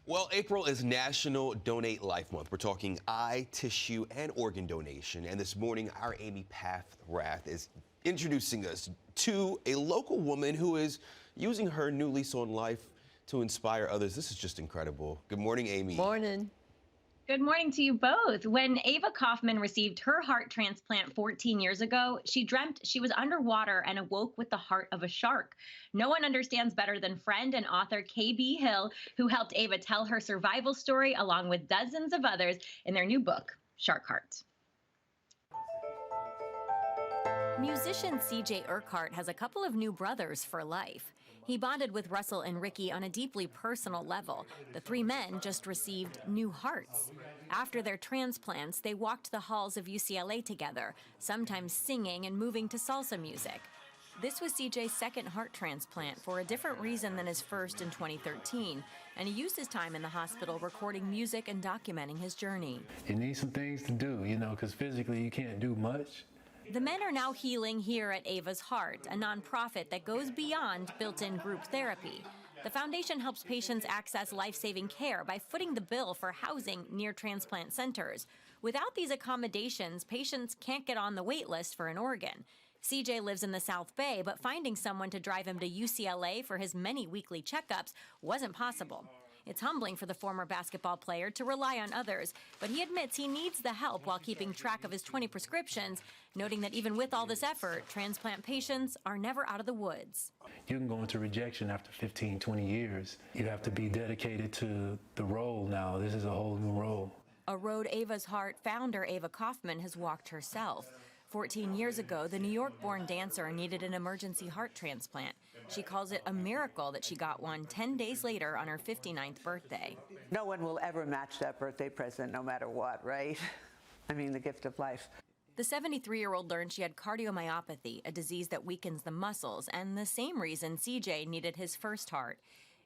Well, April is National Donate Life Month. We're talking eye, tissue, and organ donation. And this morning, our Amy Paffrath is introducing us to a local woman who is using her new lease on life to inspire others. This is just incredible. Good morning, Amy. Morning. Good morning to you both. When Ava Kaufman received her heart transplant 14 years ago, she dreamt she was underwater and awoke with the heart of a shark. No one understands better than friend and author KB Hill, who helped Ava tell her survival story along with dozens of others in their new book, Shark Heart. Musician CJ Urquhart has a couple of new brothers for life. He bonded with Russell and Ricky on a deeply personal level. The three men just received new hearts. After their transplants, they walked the halls of UCLA together, sometimes singing and moving to salsa music. This was CJ's second heart transplant for a different reason than his first in 2013, and he used his time in the hospital recording music and documenting his journey. You need some things to do, because physically you can't do much. The men are now healing here at Ava's Heart, a nonprofit that goes beyond built-in group therapy. The foundation helps patients access life-saving care by footing the bill for housing near transplant centers. Without these accommodations, patients can't get on the wait list for an organ. CJ lives in the South Bay, but finding someone to drive him to UCLA for his many weekly checkups wasn't possible. It's humbling for the former basketball player to rely on others, but he admits he needs the help while keeping track of his 20 prescriptions, noting that even with all this effort, transplant patients are never out of the woods. You can go into rejection after 15, 20 years. You have to be dedicated to the role now. This is a whole new role. A road Ava's Heart founder Ava Kaufman has walked herself. 14 years ago, the New York-born dancer needed an emergency heart transplant. She calls it a miracle that she got one 10 days later on her 59th birthday. No one will ever match that birthday present, no matter what, right? I mean, the gift of life. The 73-year-old learned she had cardiomyopathy, a disease that weakens the muscles, and the same reason CJ needed his first heart.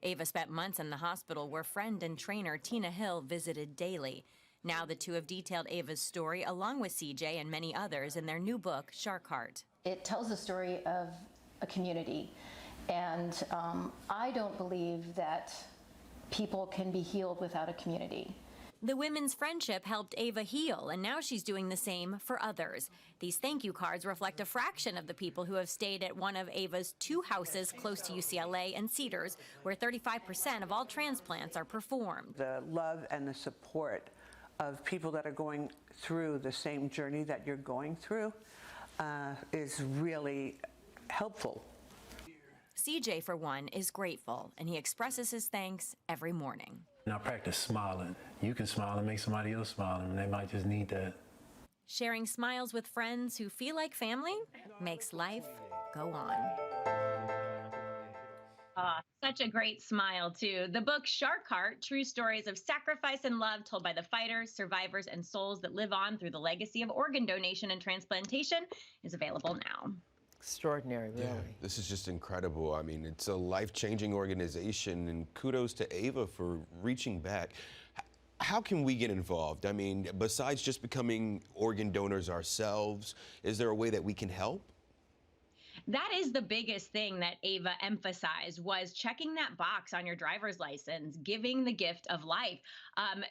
Ava spent months in the hospital where friend and trainer Tina Hill visited daily. Now the two have detailed Ava's story along with CJ and many others in their new book, Shark Heart. It tells the story of a community, and I don't believe that people can be healed without a community. The women's friendship helped Ava heal, and now she's doing the same for others. These thank you cards reflect a fraction of the people who have stayed at one of Ava's two houses close to UCLA and Cedars, where 35% of all transplants are performed. The love and the support of people that are going through the same journey that you're going through is really helpful. CJ, for one, is grateful, and he expresses his thanks every morning. And I practice smiling. You can smile and make somebody else smile, and they might just need that. Sharing smiles with friends who feel like family makes life go on. Such a great smile, too. The book Shark Heart, True Stories of Sacrifice and Love told by the fighters, survivors, and souls that live on through the legacy of organ donation and transplantation, is available now. Extraordinary, really. Yeah, this is just incredible. I mean, it's a life-changing organization, and kudos to Ava for reaching back. How can we get involved? I mean, besides just becoming organ donors ourselves, is there a way that we can help? That is the biggest thing that Ava emphasized, was checking that box on your driver's license, giving the gift of life.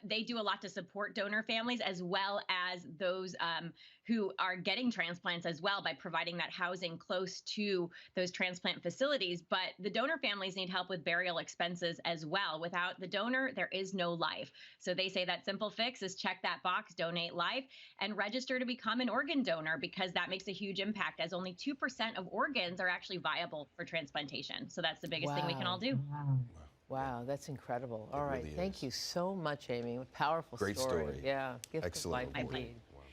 They do a lot to support donor families as well as those who are getting transplants as well by providing that housing close to those transplant facilities. But the donor families need help with burial expenses as well. Without the donor, there is no life. So they say that simple fix is check that box, donate life, and register to become an organ donor, because that makes a huge impact, as only 2% of organs are actually viable for transplantation. So that's the biggest thing we can all do. Wow, that's incredible. All right, really thank is. you so much, Amy. Powerful Great story. Yeah, gift Excellent. of life indeed.